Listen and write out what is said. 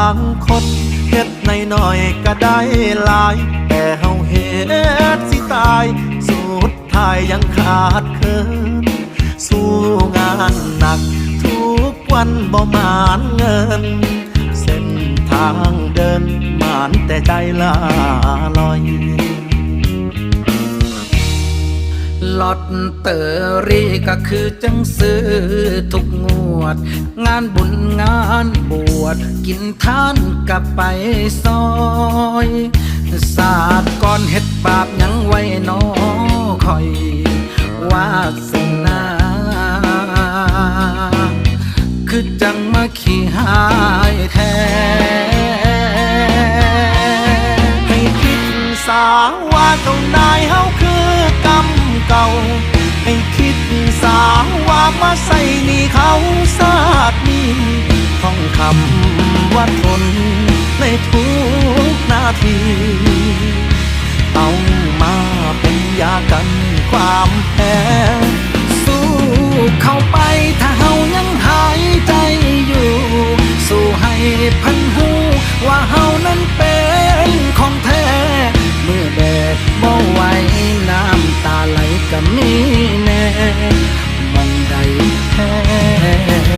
างคนเฮ็ดในน้อยก็ได้หลายแต่เฮาเฮ็ดสิตายสุดท้ายยังขาดเคินสู้งานหนักทุกวันบ่มานเงินเส้นทางเดินมานแต่ใจลาลอยลอตเตอรี่ก็คือจังซื้อทุกงวดงานบุญงานบวชกินทานกับไปซอยศาสตร์ก่อนเฮ็ดบาปยังไว้น้อคอยวาสนาคือจังมาขี้หายแท้ให้คิดสาว่าเจ้านายเฮาคือกรรมเก่าให้คิดสาว่ามาใส่หนี้เขาศาสตร์นี้ท่องคำว่าทนในทุกนาทีเอามา